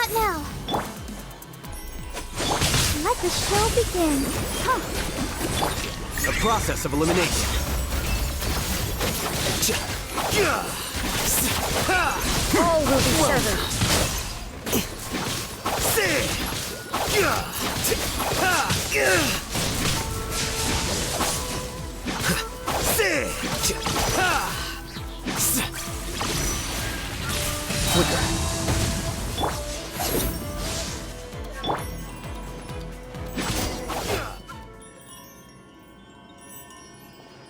Not now. Let the show begin. Huh. A process of elimination. All will be severed. Flicker.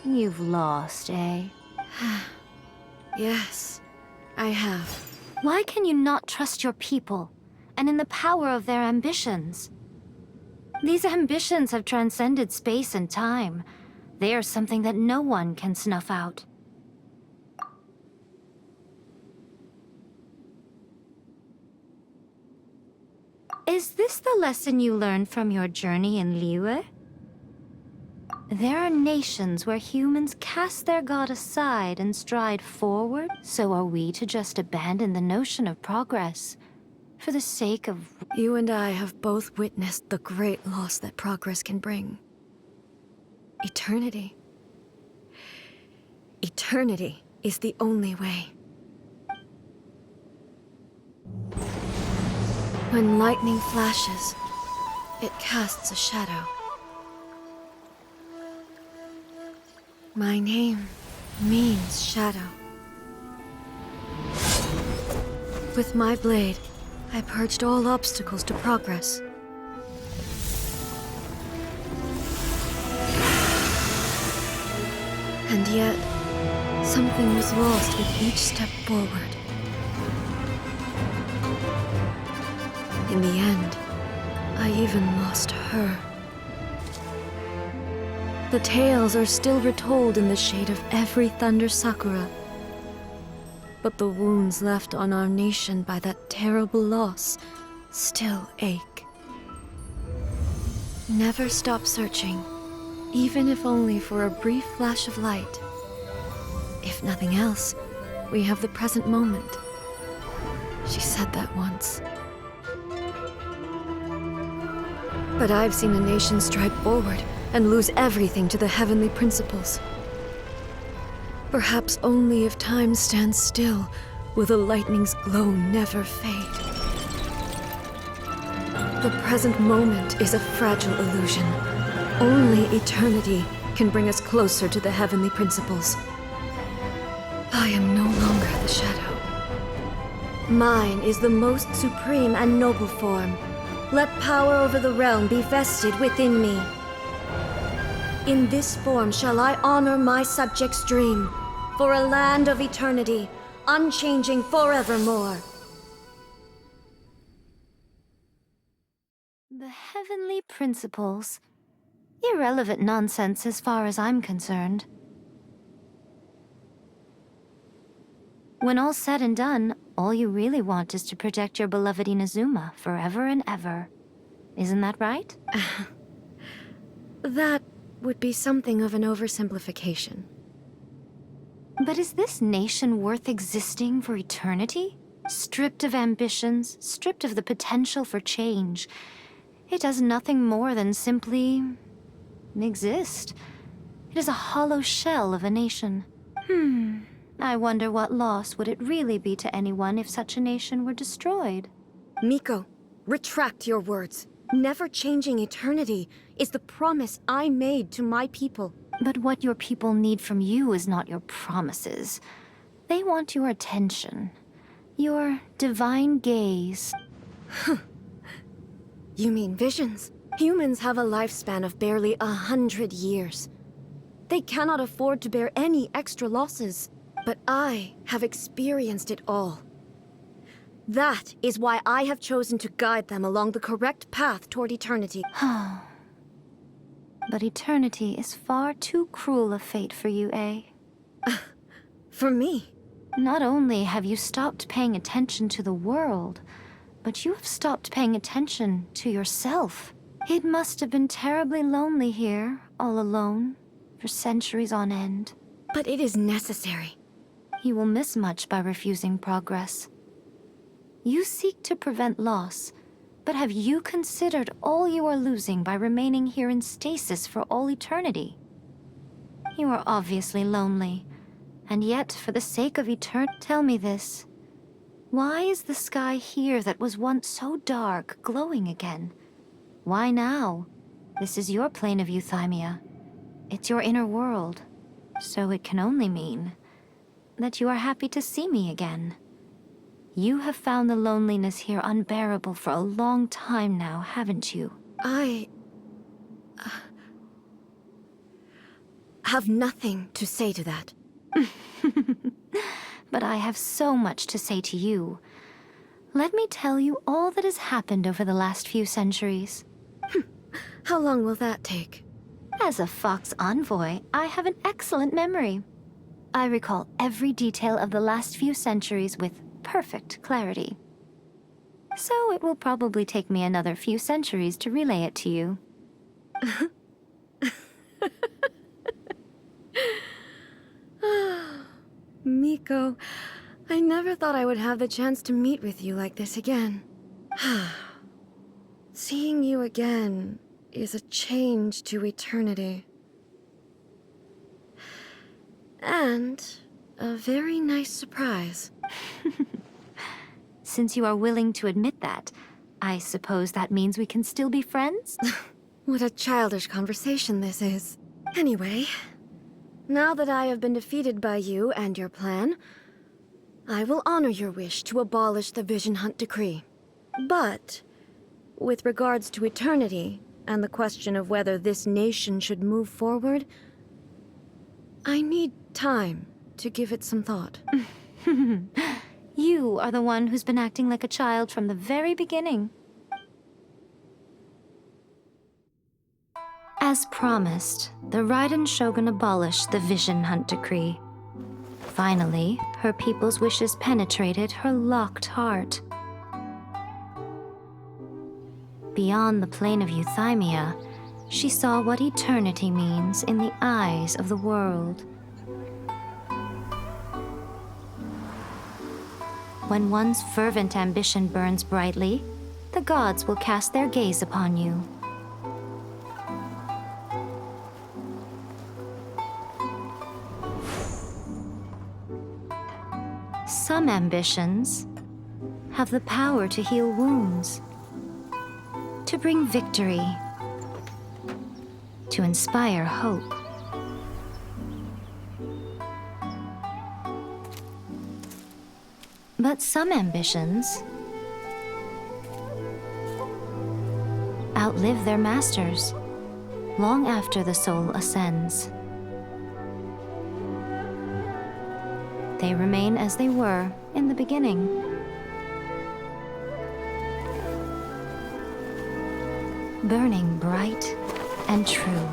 You've lost, eh? Yes, I have. Why can you not trust your people, and in the power of their ambitions? These ambitions have transcended space and time. They are something that no one can snuff out. Is this the lesson you learned from your journey in Liyue? There are nations where humans cast their god aside and stride forward, so are we to just abandon the notion of progress for the sake of... You and I have both witnessed the great loss that progress can bring. Eternity. Eternity is the only way. When lightning flashes, it casts a shadow. My name means shadow. With my blade, I purged all obstacles to progress. And yet, something was lost with each step forward. In the end, I even lost her. The tales are still retold in the shade of every Thunder Sakura. But the wounds left on our nation by that terrible loss still ache. Never stop searching, even if only for a brief flash of light. If nothing else, we have the present moment. She said that once. But I've seen a nation stride forward and lose everything to the heavenly principles. Perhaps only if time stands still will the lightning's glow never fade. The present moment is a fragile illusion. Only eternity can bring us closer to the heavenly principles. I am no longer the shadow. Mine is the most supreme and noble form. Let power over the realm be vested within me. In this form shall I honor my subjects' dream, for a land of eternity, unchanging forevermore. The heavenly principles. Irrelevant nonsense as far as I'm concerned. When all's said and done, all you really want is to protect your beloved Inazuma forever and ever. Isn't that right? That would be something of an oversimplification. But is this nation worth existing for eternity? Stripped of ambitions, stripped of the potential for change. It does nothing more than simply exist. It is a hollow shell of a nation. I wonder what loss would it really be to anyone if such a nation were destroyed? Miko, retract your words. Never changing eternity is the promise I made to my people. But what your people need from you is not your promises. They want your attention. Your divine gaze. You mean visions? Humans have a lifespan of barely 100 years. They cannot afford to bear any extra losses. But I have experienced it all. That is why I have chosen to guide them along the correct path toward eternity. But eternity is far too cruel a fate for you, eh? For me? Not only have you stopped paying attention to the world, but you have stopped paying attention to yourself. It must have been terribly lonely here, all alone, for centuries on end. But it is necessary. You will miss much by refusing progress. You seek to prevent loss, but have you considered all you are losing by remaining here in stasis for all eternity? You are obviously lonely, and yet, for the sake of tell me this. Why is the sky here that was once so dark glowing again? Why now? This is your plane of euthymia. It's your inner world, so it can only mean that you are happy to see me again. You have found the loneliness here unbearable for a long time now, haven't you? I have nothing to say to that. But I have so much to say to you. Let me tell you all that has happened over the last few centuries. How long will that take? As a Fox envoy, I have an excellent memory. I recall every detail of the last few centuries with perfect clarity. So it will probably take me another few centuries to relay it to you. Miko, I never thought I would have the chance to meet with you like this again. Seeing you again is a change to eternity. And a very nice surprise. Since you are willing to admit that, I suppose that means we can still be friends? What a childish conversation this is. Anyway, now that I have been defeated by you and your plan, I will honor your wish to abolish the Vision Hunt Decree. But, with regards to eternity, and the question of whether this nation should move forward, I need time to give it some thought. You are the one who's been acting like a child from the very beginning. As promised, the Raiden Shogun abolished the Vision Hunt Decree. Finally, her people's wishes penetrated her locked heart. Beyond the plane of euthymia, she saw what eternity means in the eyes of the world. When one's fervent ambition burns brightly, the gods will cast their gaze upon you. Some ambitions have the power to heal wounds, to bring victory, to inspire hope. But some ambitions outlive their masters long after the soul ascends. They remain as they were in the beginning. Burning bright and true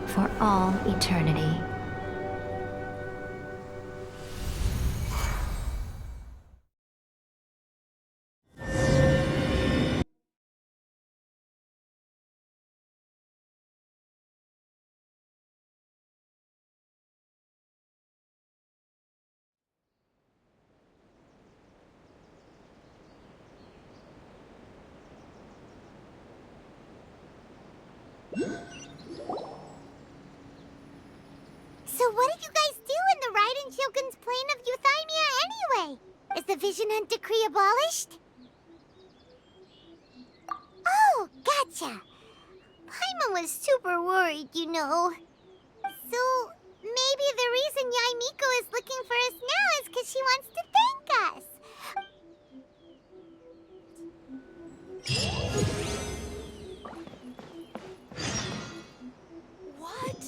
for all eternity. So what did you guys do in the Raiden Shogun's plane of euthymia anyway? Is the Vision Hunt Decree abolished? Oh, gotcha. Paimon was super worried, you know. So maybe the reason Yae Miko is looking for us now is because she wants to thank us. What?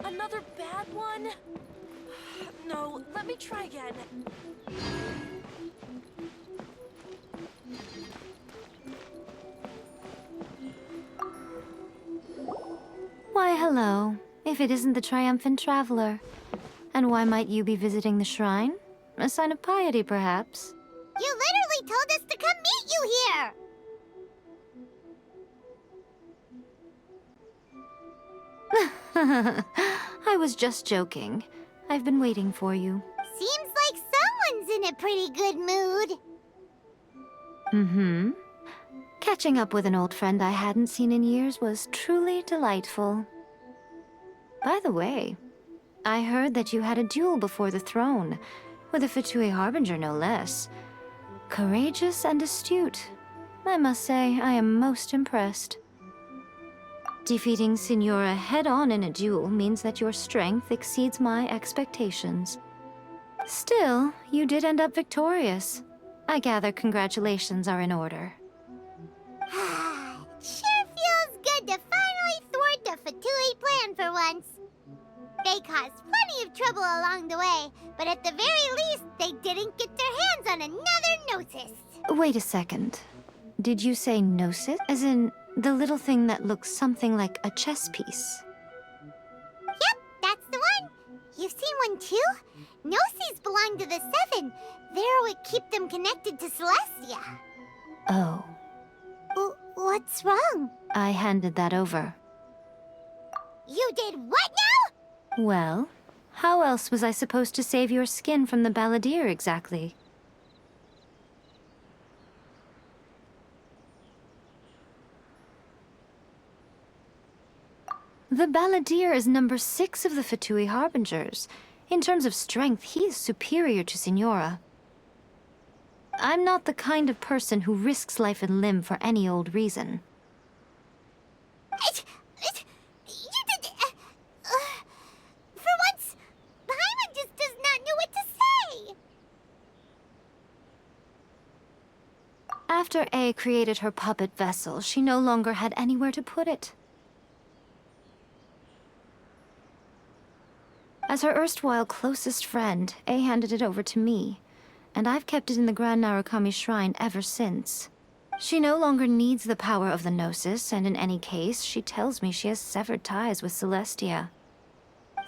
Another bad one? No, let me try again. Why, hello, if it isn't the triumphant traveler. And why might you be visiting the shrine? A sign of piety, perhaps? You literally told us to come meet you here! I was just joking. I've been waiting for you. Seems like someone's in a pretty good mood. Mm-hmm. Catching up with an old friend I hadn't seen in years was truly delightful. By the way, I heard that you had a duel before the throne, with a Fatui Harbinger no less. Courageous and astute. I must say, I am most impressed. Defeating Signora head-on in a duel means that your strength exceeds my expectations. Still, you did end up victorious. I gather congratulations are in order. Sure feels good to finally thwart the Fatui plan for once. They caused plenty of trouble along the way, but at the very least, they didn't get their hands on another Gnosis. Wait a second. Did you say Gnosis? As in, the little thing that looks something like a chess piece? Yep, that's the one. You've seen one too? Gnosis belong to the Seven. They're what keep them connected to Celestia. Oh. What's wrong? I handed that over. You did what now? Well, how else was I supposed to save your skin from the Balladeer exactly? The Balladeer is number 6 of the Fatui Harbingers. In terms of strength, he is superior to Signora. I'm not the kind of person who risks life and limb for any old reason. You did... for once, Paimon just does not know what to say. After A created her puppet vessel, she no longer had anywhere to put it. As her erstwhile closest friend, A handed it over to me, and I've kept it in the Grand Narukami Shrine ever since. She no longer needs the power of the Gnosis, and in any case, she tells me she has severed ties with Celestia.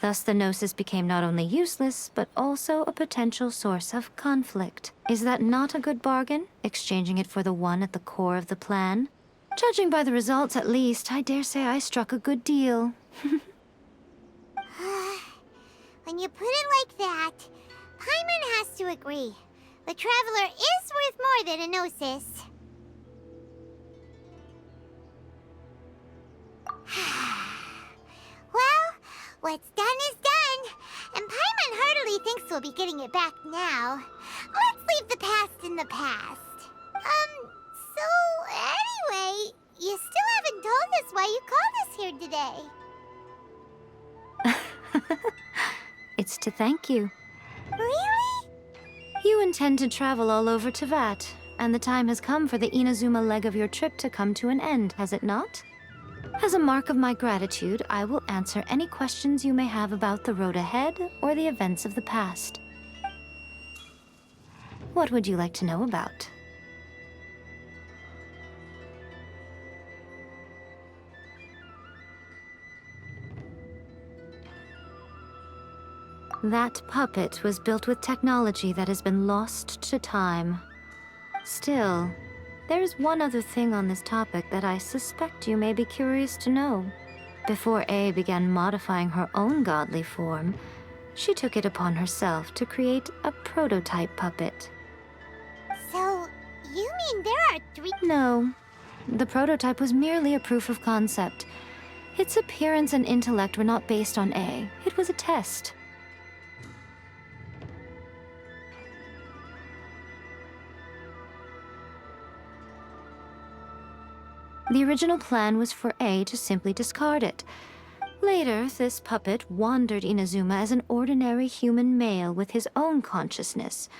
Thus, the Gnosis became not only useless, but also a potential source of conflict. Is that not a good bargain, exchanging it for the one at the core of the plan? Judging by the results, at least, I dare say I struck a good deal. When you put it like that, Paimon has to agree. The Traveler is worth more than a Gnosis. Well, what's done is done, and Paimon heartily thinks we'll be getting it back now. Let's leave the past in the past. So anyway, you still haven't told us why you called us here today. It's to thank you. Really? You intend to travel all over Teyvat, and the time has come for the Inazuma leg of your trip to come to an end, has it not? As a mark of my gratitude, I will answer any questions you may have about the road ahead or the events of the past. What would you like to know about? That puppet was built with technology that has been lost to time. Still, there is one other thing on this topic that I suspect you may be curious to know. Before A began modifying her own godly form, she took it upon herself to create a prototype puppet. So, you mean there are 3... No, the prototype was merely a proof of concept. Its appearance and intellect were not based on A. It was a test. The original plan was for A to simply discard it. Later, this puppet wandered Inazuma as an ordinary human male with his own consciousness,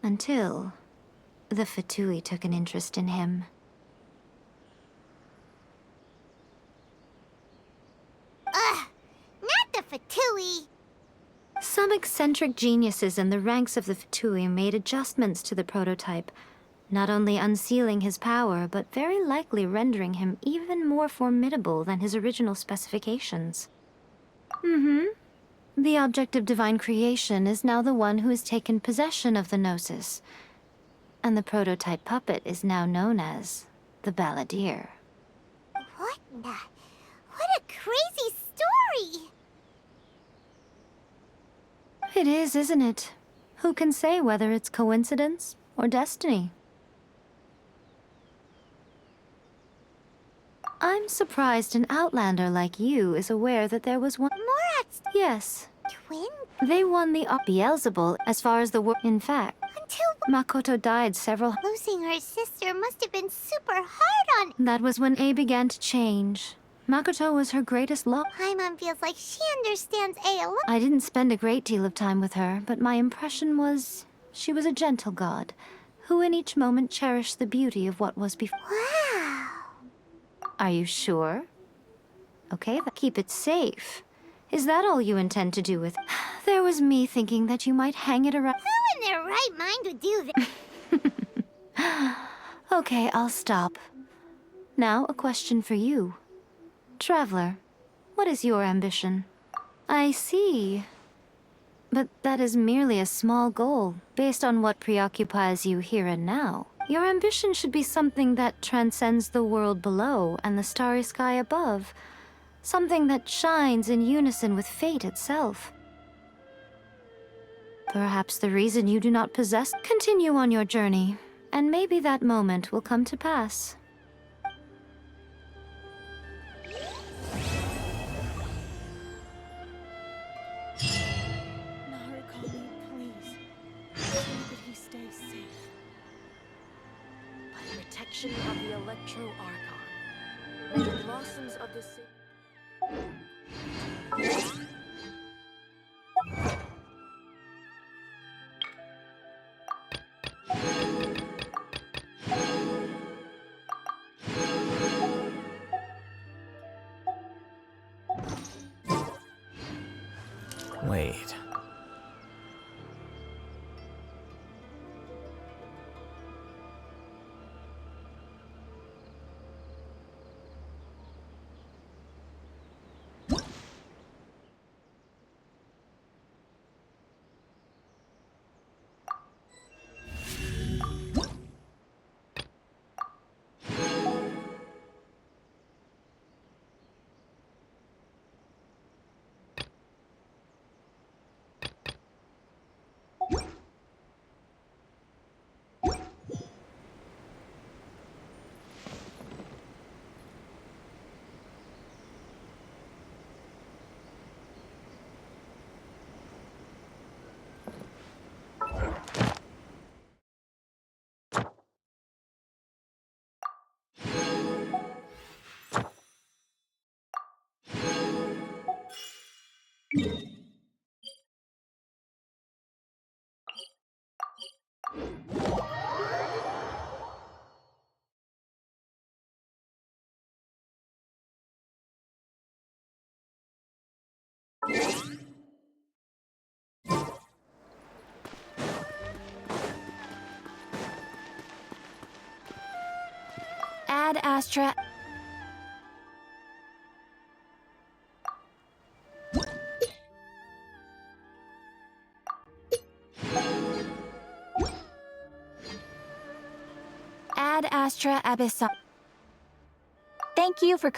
until the Fatui took an interest in him. Ugh! Not the Fatui! Some eccentric geniuses in the ranks of the Fatui made adjustments to the prototype, not only unsealing his power, but very likely rendering him even more formidable than his original specifications. The object of divine creation is now the one who has taken possession of the Gnosis, and the prototype puppet is now known as the Balladeer. What a crazy story! It is, isn't it? Who can say whether it's coincidence or destiny? I'm surprised an outlander like you is aware that there was one. Morat's Yes, twin they won the Beelzebul as far as the world. In fact, until Makoto died several. losing her sister must have been super hard on. That was when A began to change. Makoto was her greatest loss. Paimon feels like she understands A a lot. I didn't spend a great deal of time with her, but my impression was she was a gentle god, who in each moment cherished the beauty of what was before. Wow. Are you sure? Okay, keep it safe. Is that all you intend to do with? There was me thinking that you might hang it around. Who in their right mind would do that? Okay, I'll stop. Now, a question for you. Traveler, what is your ambition? I see. But that is merely a small goal, based on what preoccupies you here and now. Your ambition should be something that transcends the world below and the starry sky above. Something that shines in unison with fate itself. Perhaps the reason you do not possess. Continue on your journey, and maybe that moment will come to pass. Narukami, please. Pray that he stays safe. By the protection of the Electro Archon, may the blossoms of the city. Wait. Ad Astra. Ad Astra Abyssa. Thank you for